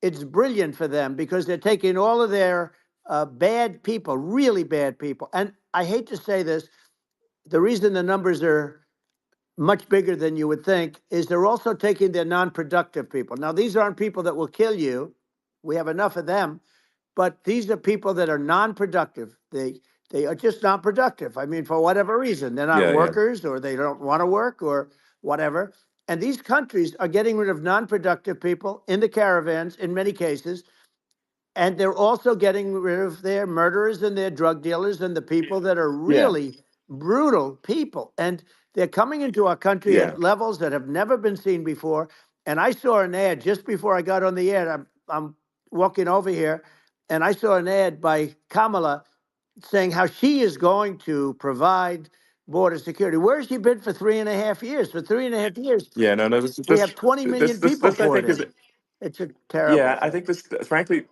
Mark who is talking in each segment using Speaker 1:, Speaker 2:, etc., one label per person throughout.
Speaker 1: it's brilliant for them because they're taking all of their bad people, really bad people. And I hate to say this, the reason the numbers are much bigger than you would think is they're also taking their non-productive people. Now, these aren't people that will kill you. We have enough of them, but these are people that are non-productive. They are just not productive. I mean, for whatever reason, they're not
Speaker 2: Yeah, yeah.
Speaker 1: workers or they don't want to work or whatever. And these countries are getting rid of non-productive people in the caravans in many cases. And they're also getting rid of their murderers and their drug dealers and the people that are
Speaker 2: Yeah,
Speaker 1: really brutal people. And they're coming into our country
Speaker 2: yeah.
Speaker 1: at levels that have never been seen before. And I saw an ad just before I got on the air. I'm walking over here, and I saw an ad by Kamala saying how she is going to provide border security. Where has she been for 3.5 years? For 3.5 years,
Speaker 2: Yeah, no, no,
Speaker 1: we have 20 million people
Speaker 2: this I
Speaker 1: poured
Speaker 2: think is,
Speaker 1: in. It's a terrible
Speaker 2: yeah, I
Speaker 1: thing.
Speaker 2: think this, frankly,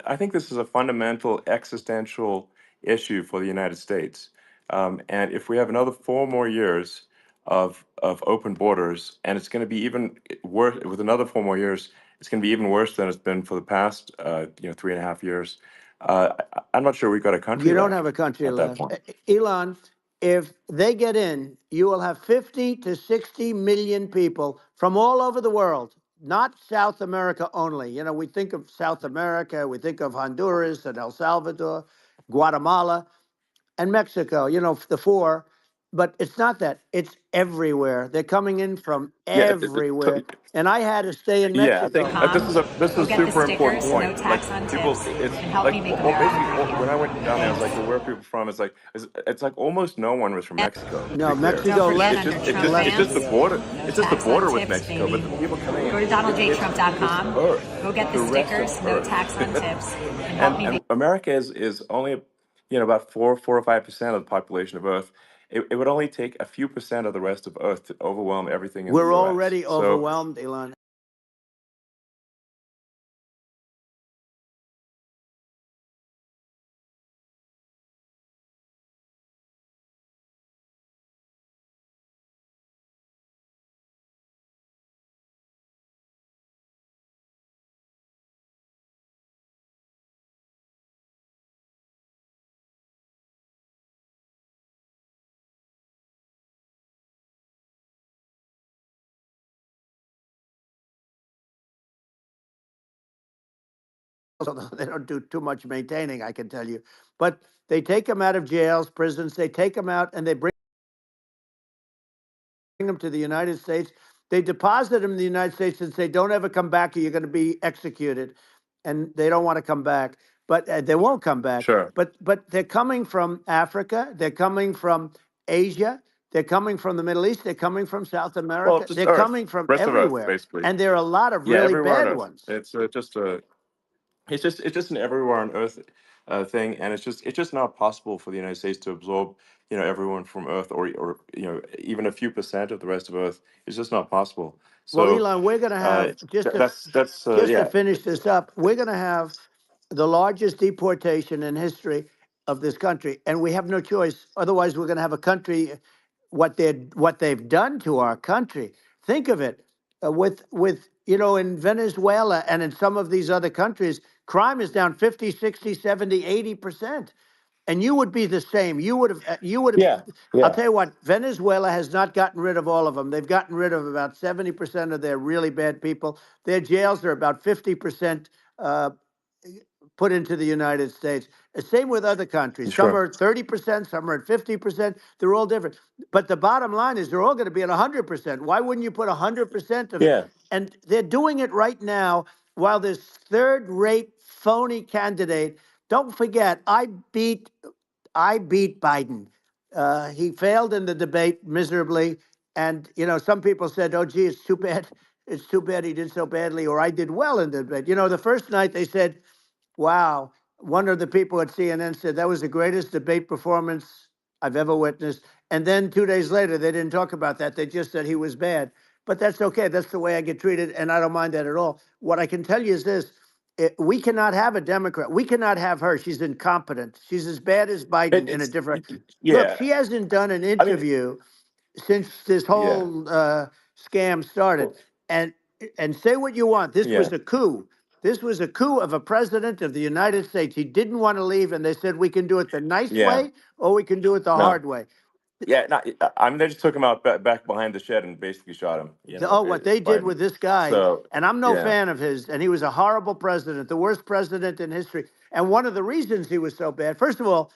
Speaker 2: I think this is a fundamental existential issue for the United States. And if we have another 4 more years of open borders, and it's going to be even worse with another 4 more years, it's going to be even worse than it's been for the past, 3.5 years. I'm not sure we've got a country
Speaker 1: You don't have
Speaker 2: left
Speaker 1: a country
Speaker 2: at that
Speaker 1: left.
Speaker 2: point.
Speaker 1: Elon, if they get in, you will have 50 to 60 million people from all over the world, not South America only. You know, we think of South America, we think of Honduras and El Salvador, Guatemala and Mexico, you know, the four, but it's not that. It's everywhere. They're coming in from
Speaker 2: Yeah,
Speaker 1: everywhere. And I had to stay in
Speaker 2: yeah, I think
Speaker 1: Mexico.
Speaker 2: this is
Speaker 3: Go
Speaker 2: a
Speaker 3: get the
Speaker 2: super important
Speaker 3: stickers,
Speaker 2: point.
Speaker 3: no
Speaker 2: Like
Speaker 3: tax on
Speaker 2: people,
Speaker 3: tips,
Speaker 2: it's
Speaker 3: and help
Speaker 2: like
Speaker 3: me make America
Speaker 2: basically
Speaker 3: great
Speaker 2: when I
Speaker 3: again.
Speaker 2: went down there, I was like, well,
Speaker 3: Thanks.
Speaker 2: where are people from? It's like almost no one was from Mexico. To
Speaker 1: No,
Speaker 2: be clear,
Speaker 3: Don't
Speaker 1: Mexico
Speaker 3: forget,
Speaker 1: left
Speaker 3: under
Speaker 1: and
Speaker 3: Trump
Speaker 2: it's
Speaker 1: left
Speaker 2: just
Speaker 1: in
Speaker 2: the
Speaker 1: the
Speaker 3: bans,
Speaker 1: other.
Speaker 2: border.
Speaker 3: no
Speaker 2: It's just the
Speaker 3: tax on
Speaker 2: border with
Speaker 3: tips,
Speaker 2: Mexico, but
Speaker 3: baby.
Speaker 2: the people coming in,
Speaker 3: Go to
Speaker 2: it's
Speaker 3: DonaldJTrump.com.
Speaker 2: Earth.
Speaker 3: Go get
Speaker 2: The
Speaker 3: the
Speaker 2: rest of
Speaker 3: stickers, no
Speaker 2: Earth,
Speaker 3: tax on tips, and help me
Speaker 2: and
Speaker 3: make.
Speaker 2: America is only about 4 or 5% of the population of Earth. It would only take a few percent of the rest of Earth to overwhelm everything in the
Speaker 1: We're
Speaker 2: U.S.
Speaker 1: already
Speaker 2: So
Speaker 1: overwhelmed, Elon. Although they don't do too much maintaining, I can tell you. But they take them out of jails, prisons. They take them out and they bring them to the United States. They deposit them in the United States and say, "Don't ever come back, or you're going to be executed." And they don't want to come back, but they won't come back.
Speaker 2: sure.
Speaker 1: But they're coming from Africa. They're coming from Asia. They're coming from the Middle East. They're coming from South
Speaker 2: Well,
Speaker 1: America.
Speaker 2: just
Speaker 1: They're
Speaker 2: Earth,
Speaker 1: coming from
Speaker 2: rest of Earth,
Speaker 1: everywhere,
Speaker 2: basically.
Speaker 1: and there are a lot of
Speaker 2: Yeah,
Speaker 1: really
Speaker 2: everywhere on
Speaker 1: bad
Speaker 2: Earth.
Speaker 1: ones.
Speaker 2: It's just a it's just an everywhere on Earth thing, and it's just not possible for the United States to absorb everyone from Earth, or even a few percent of the rest of Earth. It's just not possible.
Speaker 1: Well,
Speaker 2: So
Speaker 1: Elon, we're going to have
Speaker 2: that's
Speaker 1: just to
Speaker 2: yeah,
Speaker 1: finish this up. We're going to have the largest deportation in history of this country, and we have no choice. Otherwise, we're going to have a country. What they've done to our country. Think of it, with in Venezuela and in some of these other countries, crime is down 50, 60, 70, 80%. And you would be the same. You would have.
Speaker 2: yeah,
Speaker 1: I'll
Speaker 2: yeah,
Speaker 1: tell you what, Venezuela has not gotten rid of all of them. They've gotten rid of about 70% of their really bad people. Their jails are about 50% uh, put into the United States. The same with other countries. Some
Speaker 2: sure,
Speaker 1: are at 30%, some are at 50%. They're all different. But the bottom line is they're all going to be at 100%. Why wouldn't you put 100% of,
Speaker 2: yeah,
Speaker 1: and they're doing it right now while this third-rate phony candidate, don't forget, I beat Biden. He failed in the debate miserably. And, some people said, oh, gee, it's too bad. It's too bad he did so badly, or I did well in the debate. The first night they said, wow, one of the people at CNN said that was the greatest debate performance I've ever witnessed. And then 2 days later, they didn't talk about that. They just said he was bad. But that's okay. That's the way I get treated, and I don't mind that at all. What I can tell you is this: we cannot have a Democrat. We cannot have her. She's incompetent. She's as bad as Biden in a
Speaker 2: it's
Speaker 1: different. Look,
Speaker 2: yeah.
Speaker 1: she hasn't done an
Speaker 2: I mean,
Speaker 1: interview since this
Speaker 2: yeah,
Speaker 1: whole scam started.
Speaker 2: well,
Speaker 1: And say what you want. This
Speaker 2: yeah,
Speaker 1: was a coup. This was a coup of a president of the United States. He didn't want to leave, and they said we can do it the nice
Speaker 2: Yeah.
Speaker 1: way or we can do it the
Speaker 2: No.
Speaker 1: hard way.
Speaker 2: Yeah. No, I mean, they just took him out back behind the shed and basically shot him. You know.
Speaker 1: Oh, what they did
Speaker 2: But
Speaker 1: with this guy,
Speaker 2: so
Speaker 1: and I'm no
Speaker 2: yeah.
Speaker 1: fan of his, and he was a horrible president, the worst president in history. And one of the reasons he was so bad, first of all,